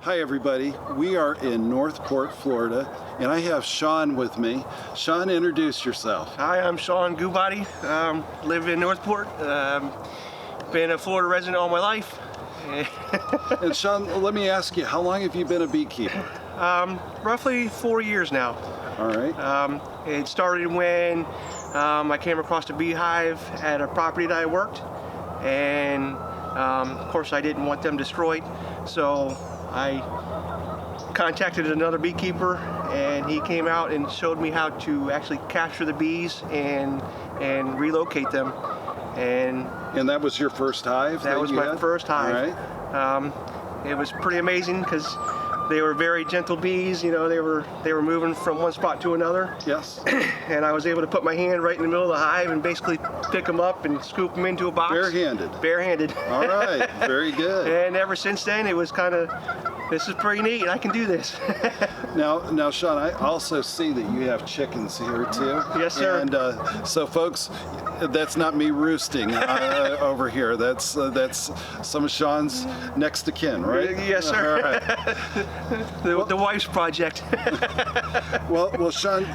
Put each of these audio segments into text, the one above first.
Hi everybody, we are in Northport, Florida, and I have Shawn with me. Shawn, introduce yourself. Hi, I'm Shawn Gubody, live in Northport, been a Florida resident all my life. And Shawn, let me ask you, how long have you been a beekeeper? Roughly 4 years now. All right. It started when I came across a beehive at a property that I worked, and of course I didn't want them destroyed, so I contacted another beekeeper, and he came out and showed me how to actually capture the bees and relocate them. And that was your first hive? That was my first hive. All right. It was pretty amazing because they were very gentle bees. You know, they were moving from one spot to another. Yes. And I was able to put my hand right in the middle of the hive and basically pick them up and scoop them into a box. Barehanded. Barehanded. All right. Very good. And ever since then, it was kind of, this is pretty neat. I can do this. Now, Shawn, I also see that you have chickens here too. Yes, sir. And so, folks, that's not me roosting over here. That's some of Shawn's next of kin, right? Yes, sir. All right. The wife's project. Well, Shawn,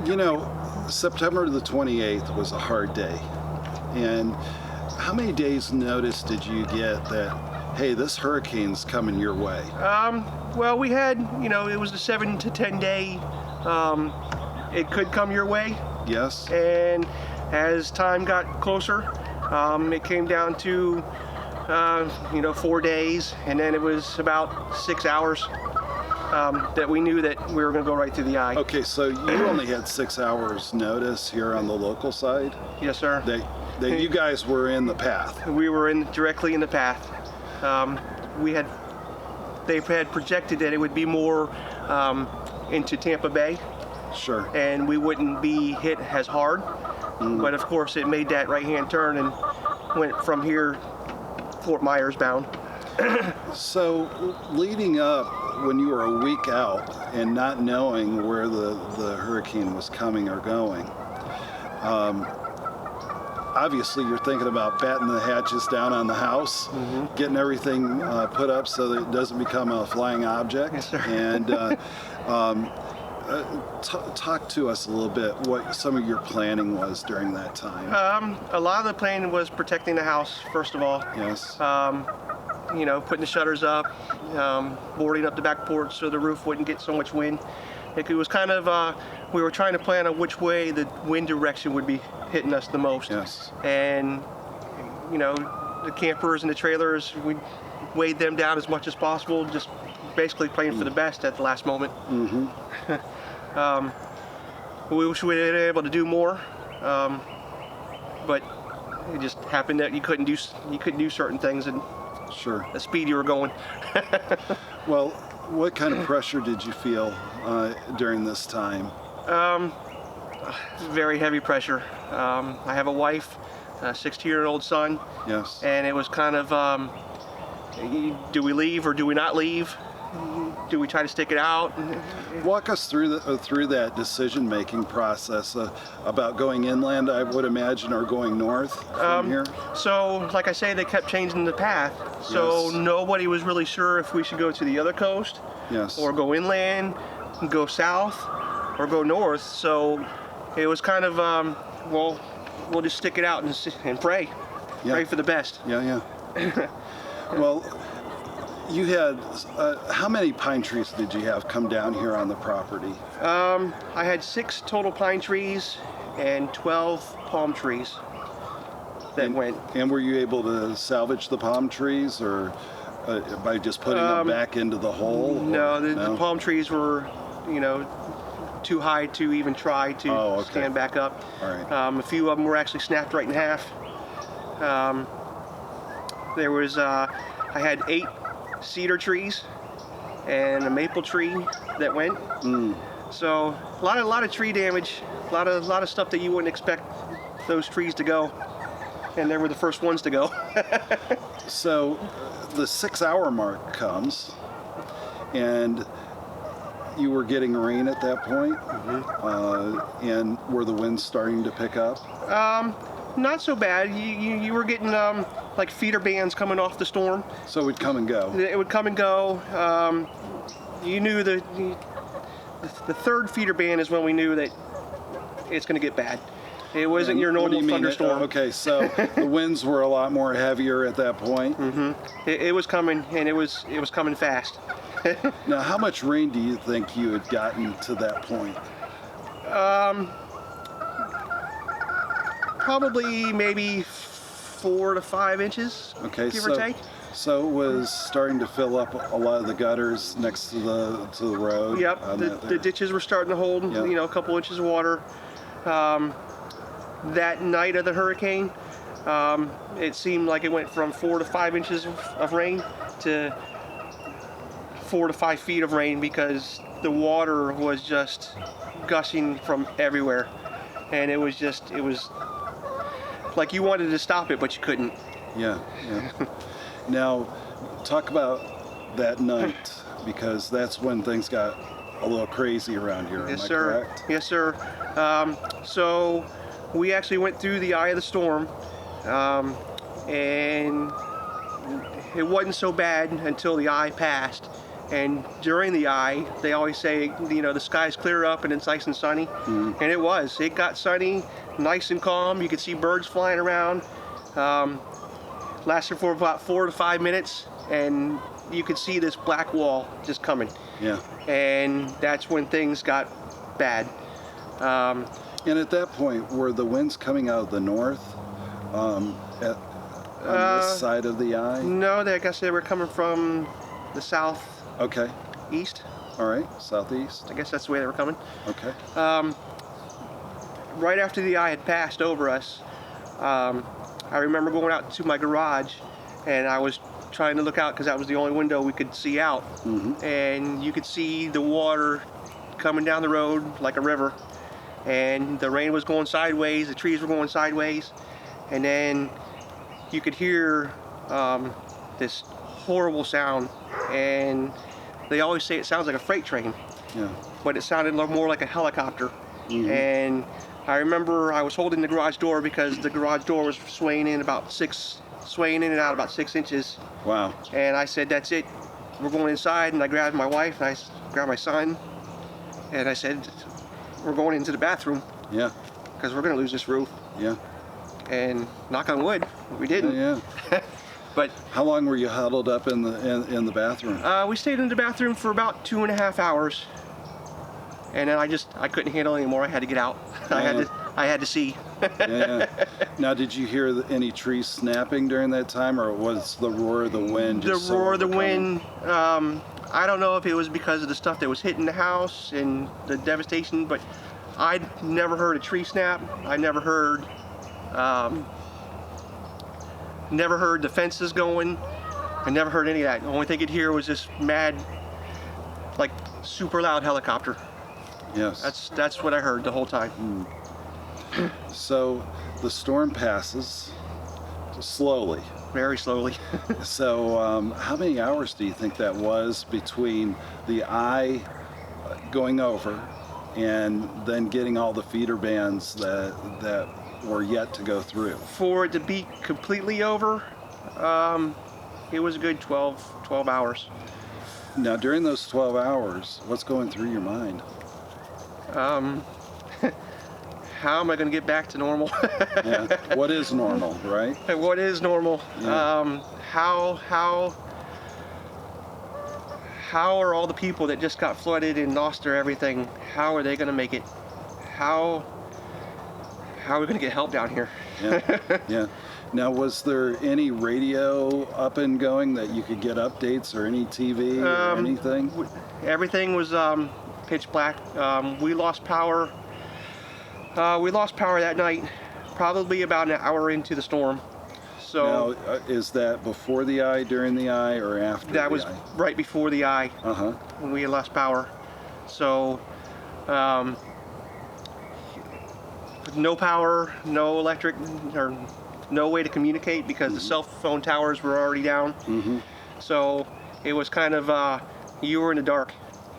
you know, September the 28th was a hard day. And how many days notice did you get that, hey, this hurricane's coming your way? Well, we had, you know, it was a 7 to 10 day, it could come your way. Yes. And as time got closer, it came down to, 4 days, and then it was about 6 hours that we knew that we were going to go right through the eye. Okay, so you only had 6 hours notice here on the local side? Yes, sir. That you guys were in the path? We were directly in the path. They had projected that it would be more into Tampa Bay. Sure. And we wouldn't be hit as hard. But of course it made that right-hand turn and went from here Fort Myers bound. So leading up, when you were a week out and not knowing where the hurricane was coming or going, obviously you're thinking about batting the hatches down on the house, getting everything put up so that it doesn't become a flying object. Yes, sir. And talk to us a little bit what some of your planning was during that time. A lot of the planning was protecting the house, first of all. Yes. Putting the shutters up, boarding up the back porch so the roof wouldn't get so much wind. It was kind of, we were trying to plan on which way the wind direction would be hitting us the most. Yes. And, the campers and the trailers, we weighed them down as much as possible, just basically playing for the best at the last moment. We wish we had been able to do more, but it just happened that you couldn't do certain things at Sure. the speed you were going. Well, what kind of pressure did you feel during this time? Very heavy pressure. I have a wife, a 16-year-old son. Yes. And it was kind of, do we leave or do we not leave? Do we try to stick it out? Walk us through that decision-making process about going inland, I would imagine, or going north from here. So, like I say, they kept changing the path. So Yes. nobody was really sure if we should go to the other coast, Yes. or go inland, go south, or go north. So it was kind of, well, we'll just stick it out and pray. Yeah. Pray for the best. Yeah. Well, you had, how many pine trees did you have come down here on the property? I had 6 total pine trees and 12 palm trees that went. And were you able to salvage the palm trees, or by just putting them back into the hole? No, the palm trees were, too high to even try to stand back up. All right. A few of them were actually snapped right in half. There was, I had 8 cedar trees and a maple tree that went. So a lot of tree damage, a lot of stuff that you wouldn't expect those trees to go, and they were the first ones to go. So the 6-hour mark comes, and you were getting rain at that point, and were the winds starting to pick up? Not so bad. You were getting like feeder bands coming off the storm. So it would come and go. It would come and go. You knew the third feeder band is when we knew that it's going to get bad. It wasn't your What do normal you mean? thunderstorm. Okay, so the winds were a lot more heavier at that point. It was coming, and it was coming fast. Now, how much rain do you think you had gotten to that point? Probably maybe 4 to 5 inches, Okay, give or take. So it was starting to fill up a lot of the gutters next to the road. Yep, the ditches were starting to hold, Yep. a couple inches of water. That night of the hurricane, it seemed like it went from 4 to 5 inches of rain to 4 to 5 feet of rain because the water was just gushing from everywhere, and it was like you wanted to stop it, but you couldn't. Yeah. Now, talk about that night, because that's when things got a little crazy around here. Yes, Am I sir. correct? Yes, sir. So we actually went through the eye of the storm, and it wasn't so bad until the eye passed. And during the eye, they always say, the skies clear up and it's nice and sunny. And it was. It got sunny, nice and calm. You could see birds flying around. Lasted for about 4 to 5 minutes, and you could see this black wall just coming. Yeah. And that's when things got bad. And at that point, were the winds coming out of the north on this side of the eye? No, I guess they were coming from the southeast. Okay. All right. Southeast. I guess that's the way they were coming. Okay. Right after the eye had passed over us, I remember going out to my garage, and I was trying to look out because that was the only window we could see out. And you could see the water coming down the road like a river, and the rain was going sideways, the trees were going sideways, and then you could hear this horrible sound, and they always say it sounds like a freight train. Yeah. But it sounded more like a helicopter. And I remember I was holding the garage door because the garage door was swaying in and out about 6 inches. Wow. And I said, that's it, we're going inside. And I grabbed my wife and I grabbed my son, and I said, we're going into the bathroom. Yeah. Because we're going to lose this roof. Yeah. And knock on wood, we didn't. Yeah. But how long were you huddled up in the bathroom? we stayed in the bathroom for about 2.5 hours. And then I couldn't handle it anymore. I had to get out. Yeah. I had to see. Yeah. Now, did you hear any trees snapping during that time, or was the roar of the wind just The roar of the overcoming? wind, I don't know if it was because of the stuff that was hitting the house and the devastation, but I'd never heard a tree snap. I never heard the fences going. I never heard any of that. The only thing I could hear was this mad, like, super loud helicopter. Yes. That's what I heard the whole time. So the storm passes slowly. Very slowly. So how many hours do you think that was between the eye going over and then getting all the feeder bands that were yet to go through? For it to be completely over, it was a good 12 hours. Now, during those 12 hours, what's going through your mind? How am I going to get back to normal? Yeah. What is normal, right? What is normal? Yeah. How are all the people that just got flooded and lost their everything? How are they going to make it? How are we going to get help down here? Yeah. Yeah. Now, was there any radio up and going that you could get updates, or any TV or anything? Everything was pitch black. We lost power. We lost power that night, probably about an hour into the storm. So now, is that before the eye, during the eye, or after the eye? that was right before the eye when we had lost power. So no power, no electric, or no way to communicate because the cell phone towers were already down. So it was kind of you were in the dark.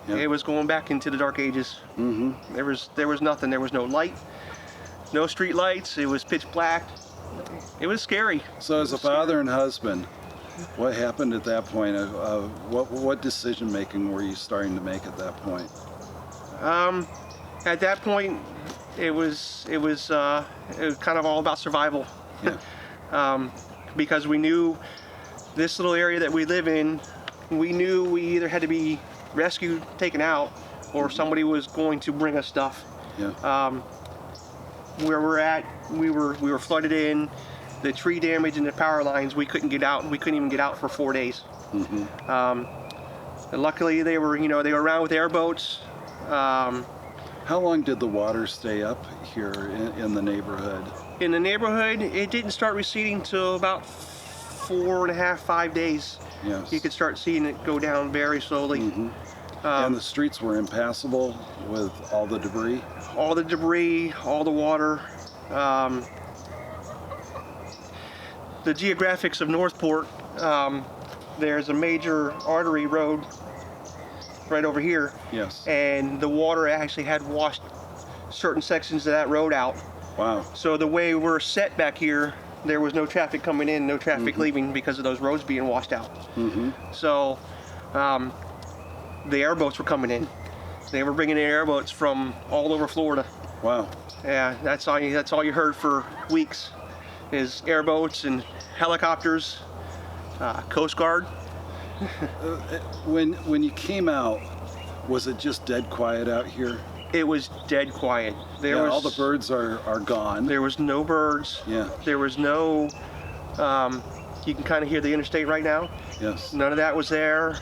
Yep. It was going back into the dark ages. There was nothing. There was no light, no street lights. It was pitch black. it was scary. So as a father and husband, what happened at that point? What decision making were you starting to make at that point? At that point, it was kind of all about survival. Yeah. Because we knew this little area that we live in, we knew we either had to be rescued, taken out, or somebody was going to bring us stuff. Yeah. Where we're at, we were flooded in. The tree damage and the power lines, we couldn't get out. We couldn't even get out for 4 days. And luckily, they were around with airboats. How long did the water stay up here in the neighborhood? In the neighborhood, it didn't start receding till about 4.5, 5 days. Yes. You could start seeing it go down very slowly. And the streets were impassable with all the debris? All the debris, all the water. The geographics of Northport, there's a major artery road right over here. Yes. And the water actually had washed certain sections of that road out. Wow. So the way we're set back here, there was no traffic coming in, no traffic leaving because of those roads being washed out. So the airboats were coming in. They were bringing in airboats from all over Florida. Wow. Yeah, that's all you heard for weeks, is airboats and helicopters, Coast Guard. When you came out, was it just dead quiet out here? It was dead quiet. There was all the birds are gone. There was no birds. Yeah. There was no. You can kind of hear the interstate right now. Yes. None of that was there.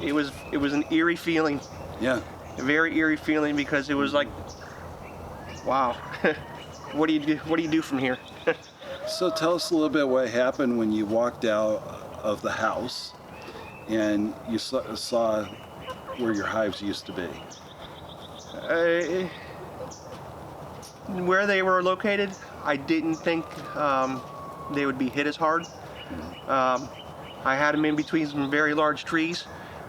It was an eerie feeling. Yeah. A very eerie feeling, because it was like, wow, what do you do from here? So tell us a little bit what happened when you walked out of the house and you saw where your hives used to be. Where they were located, I didn't think they would be hit as hard. I had them in between some very large trees,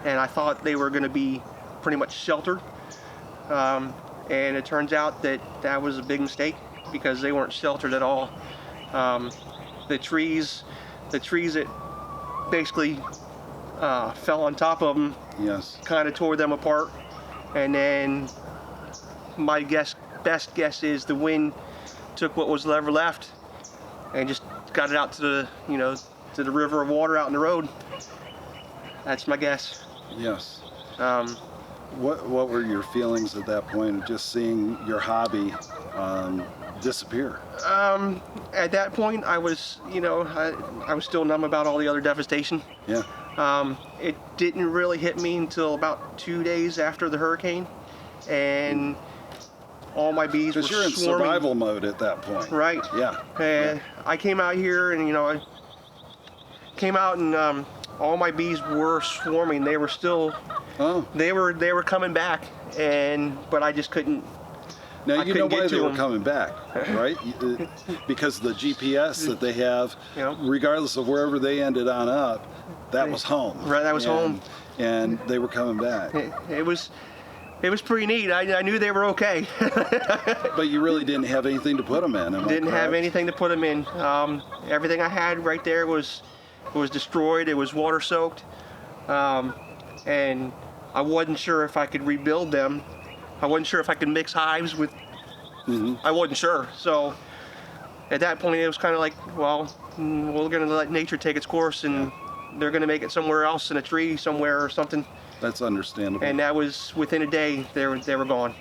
and I thought they were going to be pretty much sheltered. And it turns out that was a big mistake, because they weren't sheltered at all. The trees that basically fell on top of them, Yes. kind of tore them apart. And then my best guess is the wind took what was ever left and just got it out to the river of water out in the road. That's my guess. Yes. What were your feelings at that point of just seeing your hobby disappear? At that point, I was still numb about all the other devastation. Yeah. It didn't really hit me until about 2 days after the hurricane, and all my bees were Because you're in swarming. survival mode at that point. Right. Yeah. And I came out here, and I came out, and all my bees were swarming. They were still. Oh. They were coming back, but I just couldn't. Now I you know couldn't get why to they were them. coming back, right? Because of the GPS that they have, Yeah. regardless of wherever they ended on up, that was home. Right, that was home. And they were coming back. It was pretty neat. I knew they were okay. But you really didn't have anything to put them in. Am I Didn't have correct? anything to put them in. Everything I had right there was destroyed. It was water soaked, and I wasn't sure if I could rebuild them. I wasn't sure if I could mix hives with. I wasn't sure. So at that point, it was kind of like, well, we're going to let nature take its course, and they're going to make it somewhere else in a tree somewhere or something. That's understandable. And that was within a day. They were gone.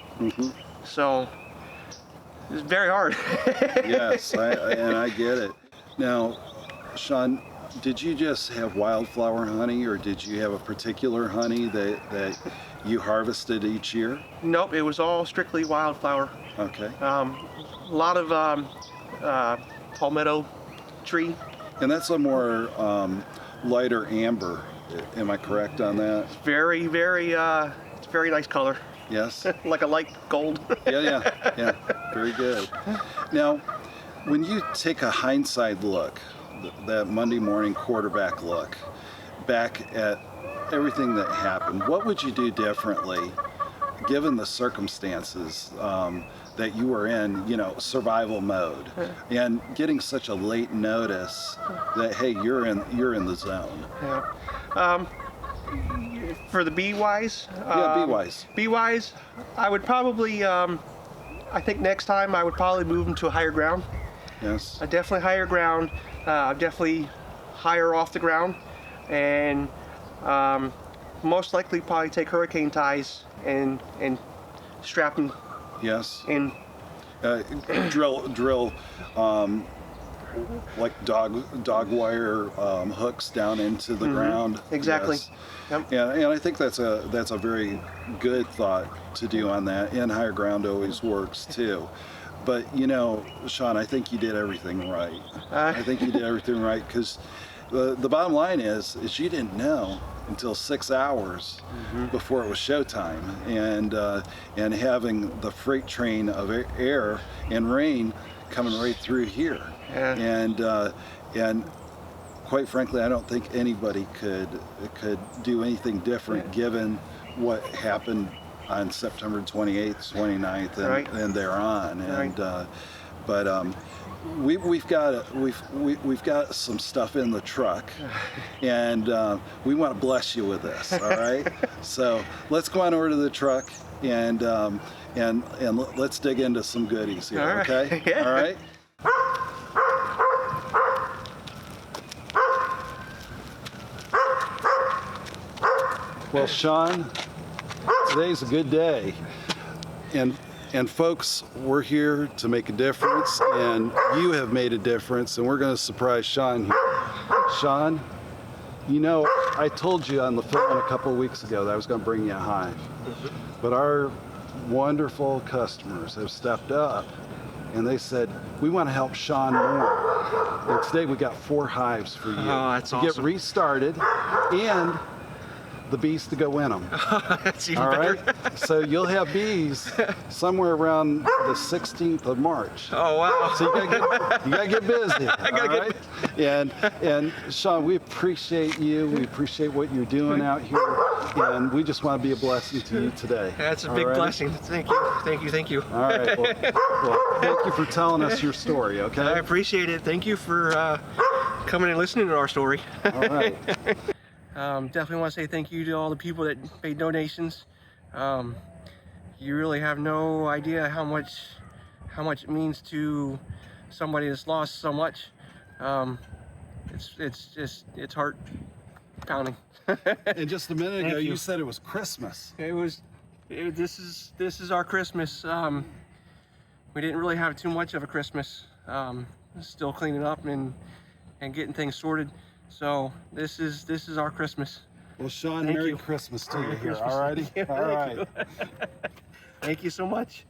So it was very hard. Yes, I get it. Now, Shawn, did you just have wildflower honey, or did you have a particular honey that you harvested each year? Nope, it was all strictly wildflower. Okay. A lot of palmetto tree. And that's a more lighter amber. Am I correct on that? Very, very, it's a very nice color. Yes? Like a light gold. Yeah. Very good. Now, when you take a hindsight look, that Monday morning quarterback look, back at everything that happened, what would you do differently given the circumstances that you were in, you know, survival mode, and getting such a late notice that, hey, you're in the zone. Yeah. For the bee wise. Yeah, be wise. Bee wise, I would probably. I think next time I would probably move them to a higher ground. Yes. Definitely higher ground. Definitely higher off the ground, and most likely probably take hurricane ties and strap them Yes. in. Drill like dog wire hooks down into the ground. Exactly. Yes. Yep. And I think that's a very good thought to do on that, and higher ground always works too. But you know, Shawn, I think you did everything right. I think you did everything right, because the bottom line is you didn't know until 6 hours before it was showtime, and having the freight train of air and rain coming right through here. Yeah. And quite frankly, I don't think anybody could do anything different given what happened on September 28th, 29th, and, Right. and thereon. And Right. but we've got some stuff in the truck, and we want to bless you with this. All right. So let's go on over to the truck and let's dig into some goodies here. All right. Okay. Yeah. All right. Well, Shawn, today's a good day, and folks, we're here to make a difference, and you have made a difference, and we're going to surprise Shawn here. Shawn, you know, I told you on the phone a couple of weeks ago that I was going to bring you a hive, but our wonderful customers have stepped up, and they said, we want to help Shawn more. And today we got 4 hives for you Oh, that's to awesome. get restarted, and the bees to go in them. That's even All better. right. So you'll have bees somewhere around the 16th of March. Oh wow. So you gotta get busy. gotta get. And Shawn, we appreciate you. We appreciate what you're doing out here, and we just want to be a blessing to you today. That's a big All right? blessing. Thank you. Thank you. Thank you. All right. Well, thank you for telling us your story. Okay. I appreciate it. Thank you for coming and listening to our story. All right. Definitely want to say thank you to all the people that made donations. You really have no idea how much it means to somebody that's lost so much. It's heart pounding. And just a minute ago, Thank you. you said it was Christmas. This is our Christmas. We didn't really have too much of a Christmas. Still cleaning up and getting things sorted. So this is our Christmas. Well, Shawn, Thank Merry you. Christmas to you Merry here. Christmas. All righty. Thank All you. right. Thank you so much.